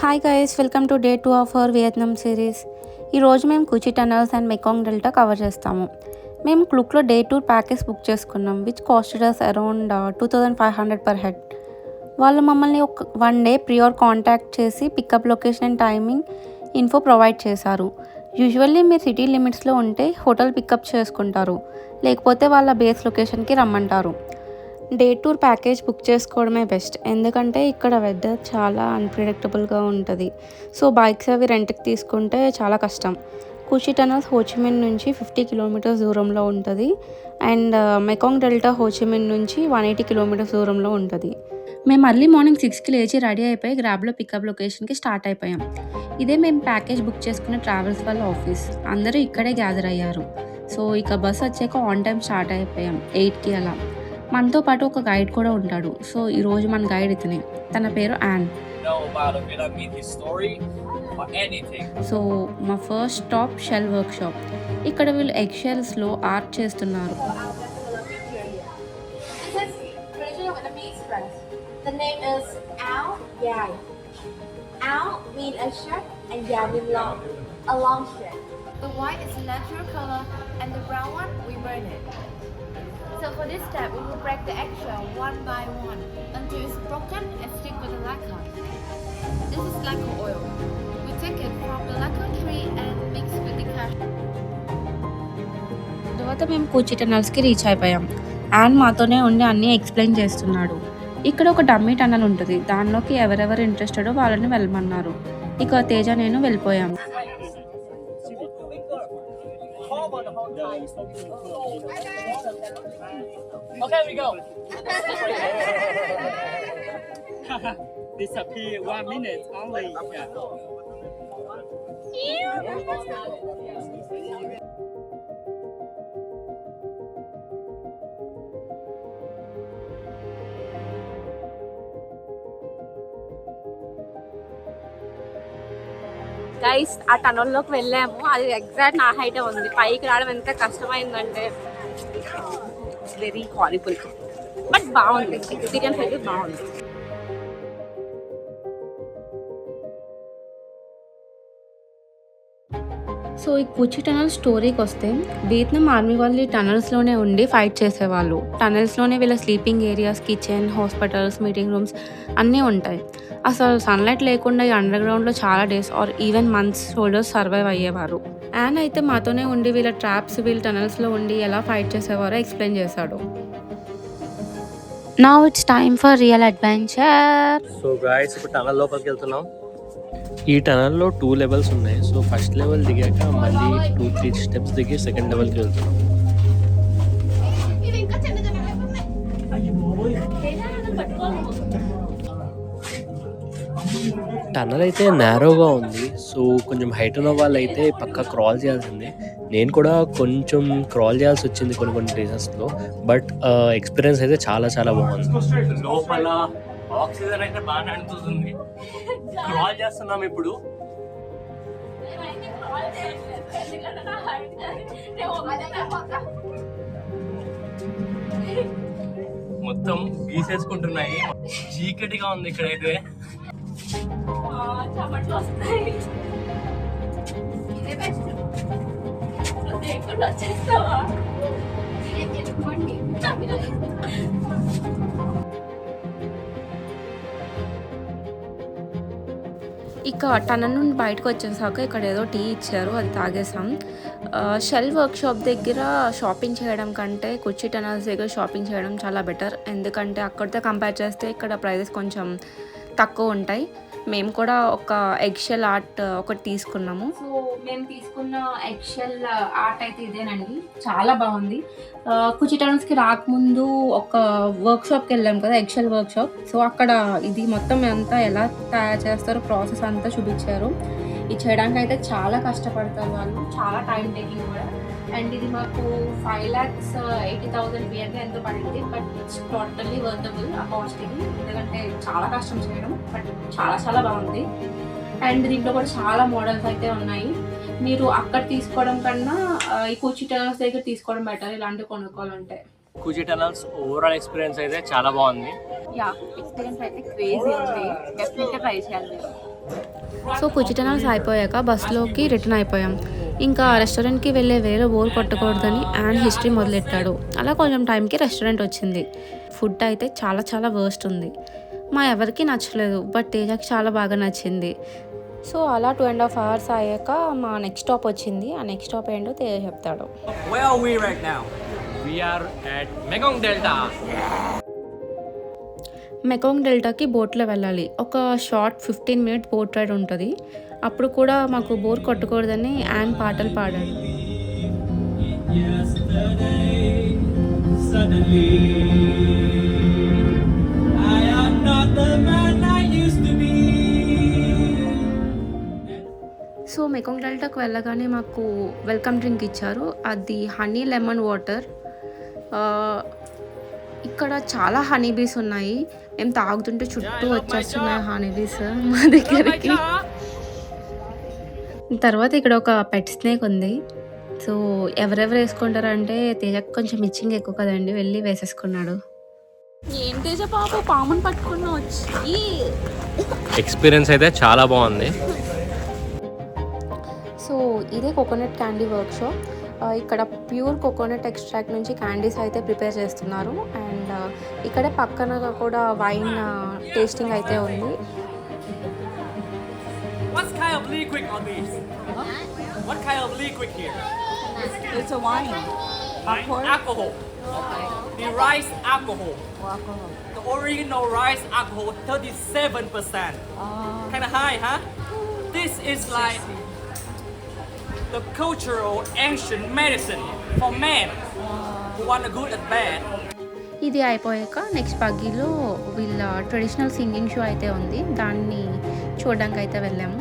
Hi guys, welcome to day 2 of our Vietnam series. ఈరోజు మేము Cu Chi tunnels and Mekong delta cover చేస్తాము. మేము క్లుక్లో డే టూర్ ప్యాకేజ్ బుక్ చేసుకున్నాం, which costed us around 2500 per head. వాళ్ళు మమ్మల్ని ఒక 1 డే ప్రియోర్ కాంటాక్ట్ చేసి pickup location and timing info provide చేశారు. యూజువల్లీ మీరు సిటీ లిమిట్స్లో ఉంటే హోటల్ పికప్ చేసుకుంటారు, లేకపోతే వాళ్ళ బేస్ లొకేషన్కి రమ్మంటారు. డే టూర్ ప్యాకేజ్ బుక్ చేసుకోవడమే బెస్ట్, ఎందుకంటే ఇక్కడ వెదర్ చాలా అన్ప్రిడిక్టబుల్గా ఉంటుంది. సో బైక్స్ అవి రెంట్కి తీసుకుంటే చాలా కష్టం. కుచి టనల్స్ హోచిమిన్ నుంచి 50 కిలోమీటర్స్ దూరంలో ఉంటుంది అండ్ మెకాంగ్ డెల్టా హోచిమిన్ నుంచి 180 కిలోమీటర్స్ దూరంలో ఉంటుంది. మేము అర్లీ మార్నింగ్ 6కి లేచి రెడీ అయిపోయి గ్రాబ్లో పికప్ లొకేషన్కి స్టార్ట్ అయిపోయాం. ఇదే మేము ప్యాకేజ్ బుక్ చేసుకున్న ట్రావెల్స్ వాళ్ళ ఆఫీస్. అందరూ ఇక్కడే గ్యాదర్ అయ్యారు. సో ఇక బస్ వచ్చాక ఆన్ టైం స్టార్ట్ అయిపోయాం 8కి అలా. మనతో పాటు ఒక గైడ్ కూడా ఉంటాడు. సో ఈరోజు మన గైడ్ ఇతనే, తన పేరు యాన్. సో మా first stop shell workshop. ఇక్కడ వీళ్ళు ఎగ్ షెల్స్లో ఆర్ట్ చేస్తున్నారు. The white is natural color and the brown one we burn it. So for this step we will break the eggshell one by one until it's broken and stick with the lacquer. This is lacquer oil. We take it from the lacquer tree and mix with the cashew. తర్వాత మేము Kuchi టనల్స్కి reach అయిపోయాం. An మాతోనే ఉండి అన్నీ explain చేస్తున్నాడు. ఇక్కడ ఒక dummy tunnel ఉంటుంది, దానిలోకి ఎవరెవరు ఇంట్రెస్టెడో వాళ్ళని వెళ్ళమన్నారు. ఇక తేజ నేను వెళ్ళిపోయాం. Okay, we go. Disappear 1 minute only. Guys, ఆ టనల్లోకి వెళ్ళాము. అది ఎగ్జాక్ట్ నా హైటే ఉంది. పైకి రావడం ఎంత కష్టమైందంటే ఇట్స్ వెరీ హారిబుల్, బట్ బాగుంది. ఎక్స్పీరియన్స్ అయితే బాగుంది. సో ఈ కుచి టనల్ స్టోరీకి వస్తే, వియత్నాం ఆర్మీ వాళ్ళు ఈ టనల్స్లోనే ఉండి ఫైట్ చేసేవాళ్ళు. టనల్స్లోనే వీళ్ళ sleeping areas, kitchen, hospitals, meeting rooms అన్నీ ఉంటాయి. అసలు సన్లైట్ లేకుండా ఈ అండర్ గ్రౌండ్లో చాలా days or even months soldiers survive అయ్యేవారు. యాన్ అయితే మాతోనే ఉండి వీళ్ళ ట్రాప్స్, వీళ్ళ టనల్స్లో ఉండి ఎలా ఫైట్ చేసేవారో ఎక్స్ప్లెయిన్ చేశాడు. Now it's time for real adventure. So guys, ఇప్పుడు టనల్ లోపలికి వెళ్తున్నాం. ఈ టనల్లో 2 లెవెల్స్ ఉన్నాయి. సో ఫస్ట్ లెవెల్ దిగాక మళ్ళీ 2-3 స్టెప్స్ దిగి సెకండ్ లెవెల్కి వెళ్తున్నాం. టనల్ అయితే నేరోగా ఉంది. సో కొంచెం హైట్ ఉన్న వాళ్ళు అయితే పక్కా క్రాల్ చేయాల్సిందే. నేను కూడా కొంచెం క్రాల్ చేయాల్సి వచ్చింది కొన్ని ప్లేసెస్లో, బట్ ఎక్స్పీరియన్స్ అయితే చాలా చాలా బాగుంది. లోపల ఆక్సిజన్ అయితే బాగా అందుతుంది. క్రాల్ చేస్తున్నాం ఇప్పుడు. మొత్తం గీసేసుకుంటున్నాయి. చీకటిగా ఉంది ఇక్కడైతే. ఇక టనల్ నుండి బయటకు వచ్చేసాక ఇక్కడ ఏదో టీ ఇచ్చారు, అది తాగేసాం. షెల్ వర్క్ షాప్ దగ్గర షాపింగ్ చేయడం కంటే కుచి టనల్స్ దగ్గర షాపింగ్ చేయడం చాలా బెటర్, ఎందుకంటే అక్కడితో కంపేర్ చేస్తే ఇక్కడ ప్రైజెస్ కొంచెం తక్కువ ఉంటాయి. మేము కూడా ఒక ఎగ్షెల్ ఆర్ట్ ఒకటి తీసుకున్నాము. సో మేము తీసుకున్న ఎగ్షెల్ ఆర్ట్ అయితే ఇదేనండి, చాలా బాగుంది. కుచి టనల్స్కి రాకముందు ఒక వర్క్ షాప్కి వెళ్ళాం కదా, ఎగ్షెల్ వర్క్ షాప్. సో అక్కడ ఇది మొత్తం అంతా ఎలా తయారు చేస్తారో ప్రాసెస్ అంతా చూపించారు. ఇది చేయడానికి అయితే చాలా కష్టపడతారు వాళ్ళు, చాలా టైం టేకింగ్ కూడా. అండ్ ఇది మాకు 5,80,000 అంటే ఎంతో పడింది, బట్ ఇట్స్ టోటల్లీ వర్తబుల్ ఆ కాస్ట్ ఇది, ఎందుకంటే చాలా కష్టం చేయడం, బట్ చాలా చాలా బాగుంది. అండ్ దీంట్లో కూడా చాలా మోడల్స్ అయితే ఉన్నాయి. మీరు అక్కడ తీసుకోవడం కన్నా ఈ కుచి టనల్స్ దగ్గర తీసుకోవడం బెటర్ ఇలాంటివి కొనుక్కోవాలంటే. కుచి టనల్స్ ఓవరాల్ ఎక్స్పీరియన్స్ అయితే చాలా బాగుంది. యా ఎక్స్పీరియన్స్ అయితే క్రేజీ ఉంది, డెఫినెట్గా ట్రై చేయాలి. సో కుచి టనల్స్ అయిపోయాక బస్సులోకి రిటర్న్ అయిపోయాం. ఇంకా రెస్టారెంట్కి వెళ్ళే వేరే బోర్ కొట్టకూడదని అండ్ హిస్టరీ మొదలెట్టాడు. అలా కొంచెం టైంకి రెస్టారెంట్ వచ్చింది. ఫుడ్ అయితే చాలా చాలా వర్స్ట్ ఉంది. మా ఎవరికి నచ్చలేదు, బట్ తేజకి చాలా బాగా నచ్చింది. సో అలా 2.5 hours అయ్యాక మా నెక్స్ట్ స్టాప్ వచ్చింది. ఆ నెక్స్ట్ స్టాప్ ఏంటో తేజ చెప్తాడు. Where are we right now? We are at Mekong Delta. Mekong డెల్టాకి బోట్లో వెళ్ళాలి. ఒక షార్ట్ 15 minute బోట్ రైడ్ ఉంటుంది. అప్పుడు కూడా మాకు బోర్ కొట్టకూడదని యాన్ పాటలు పాడాడు. సో మెకాంగ్ డెల్టాకు వెళ్ళగానే మాకు వెల్కమ్ డ్రింక్ ఇచ్చారు. అది హనీ లెమన్ వాటర్. ఇక్కడ చాలా హనీ బీస్ ఉన్నాయి. మేము తాగుతుంటే చుట్టూ వచ్చేస్తున్నాయి హనీ బీస్ మా దగ్గరికి. తర్వాత ఇక్కడ ఒక పెట్ స్నేక్ ఉంది. సో ఎవరెవరు వేసుకుంటారంటే తేజకు కొంచెం ఇచ్చింగ్ ఎక్కువ కదండి, వెళ్ళి వేసేసుకున్నాడు. ఏం తేజ పాప పాముని పట్టుకున్నా వచ్చి. ఎక్స్పీరియన్స్ అయితే చాలా బాగుంది. సో ఇదే కోకోనట్ క్యాండీ వర్క్షాప్. ఇక్కడ ప్యూర్ కోకోనట్ ఎక్స్ట్రాక్ట్ నుంచి క్యాండీస్ అయితే ప్రిపేర్ చేస్తున్నారు. అండ్ ఇక్కడ పక్కన కూడా వైన్ టేస్టింగ్ అయితే ఉంది. What kind of liquid on this? What kind of liquid here? It's a wine. Alcohol. The rice alcohol. The original rice alcohol 37%. Kind of high, huh? This is like the cultural ancient medicine for men who want a good and bad. ఇది అయిపోయాక next బగ్గీలో వీళ్ళ traditional singing show అయితే ఉంది. దాన్ని చూడడానికి అయితే వెళ్ళాము.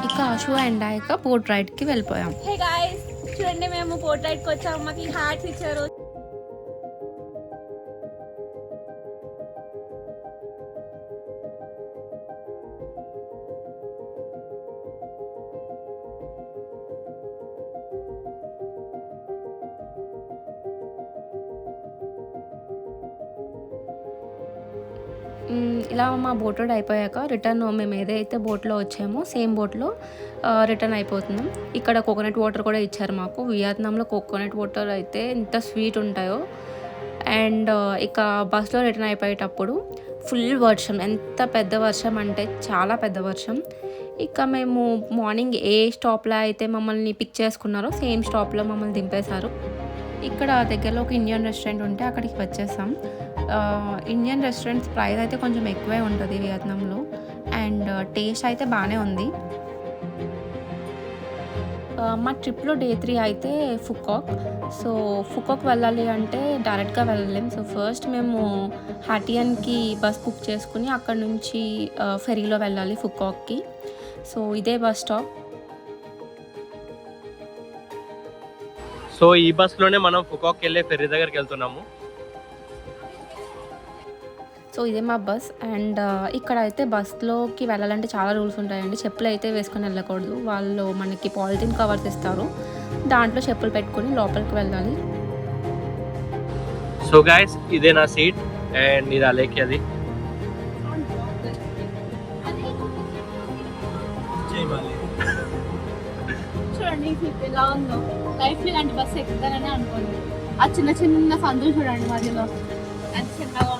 ఇక ఆ షో ఎండ్ అయ్యాక బోట్ రైడ్కి వెళ్ళిపోయాం. హే గైస్, చూడండి మేము బోట్ రైడ్కి వచ్చాము. మాకు హ్యాట్స్ ఇచ్చారు. ఇలా మా బోట్ రైడ్ అయిపోయాక రిటర్న్ మేము ఏదైతే బోట్లో వచ్చామో సేమ్ బోట్లో రిటర్న్ అయిపోతున్నాం. ఇక్కడ కోకోనట్ వాటర్ కూడా ఇచ్చారు మాకు. వియత్నాంలో కోకోనట్ వాటర్ అయితే ఎంత స్వీట్ ఉంటాయో. అండ్ ఇక బస్లో రిటర్న్ అయిపోయేటప్పుడు ఫుల్ వర్షం, ఎంత పెద్ద వర్షం అంటే చాలా పెద్ద వర్షం. ఇక మేము మార్నింగ్ ఏ స్టాప్లో అయితే మమ్మల్ని పిక్ చేసుకున్నారో సేమ్ స్టాప్లో మమ్మల్ని దింపేశారు. ఇక్కడ దగ్గరలో ఒక ఇండియన్ రెస్టారెంట్ ఉంటే అక్కడికి వచ్చేసాం. ఇండియన్ రెస్టారెంట్స్ ప్రైస్ అయితే కొంచెం ఎక్కువే ఉంటుంది వియత్నాంలో. అండ్ టేస్ట్ అయితే బాగానే ఉంది. మా ట్రిప్లో డే 3 అయితే ఫుకాక్. సో ఫుకాక్ వెళ్ళాలి అంటే డైరెక్ట్గా వెళ్ళలేం. సో ఫస్ట్ మేము హాటియన్కి బస్ బుక్ చేసుకుని అక్కడ నుంచి ఫెరీలో వెళ్ళాలి ఫుకాక్కి. సో ఇదే బస్ స్టాప్. సో ఈ బస్లోనే మనం ఫుకాక్కి వెళ్ళే ఫెర్రీ దగ్గరికి వెళ్తున్నాము. సో ఇదే మా బస్. అండ్ ఇక్కడ అయితే బస్లోకి వెళ్ళాలంటే చాలా రూల్స్ ఉంటాయండి. చెప్పులు అయితే వేసుకొని వెళ్ళకూడదు. వాళ్ళు మనకి పాలిథిన్ కవర్స్ ఇస్తారు, దాంట్లో చెప్పులు పెట్టుకొని లోపలికి వెళ్ళాలి. సో గైస్, ఇదే నా సీట్ అండ్ ఇది అలేకి. అది చూడండి ఎలా ఉందో. లైఫ్ ఇలాంటి బస్సు ఎక్కుతానని అనుకోండి. ఆ చిన్న చిన్న సందులు చూడండి మధ్యలో, అది చిన్నగా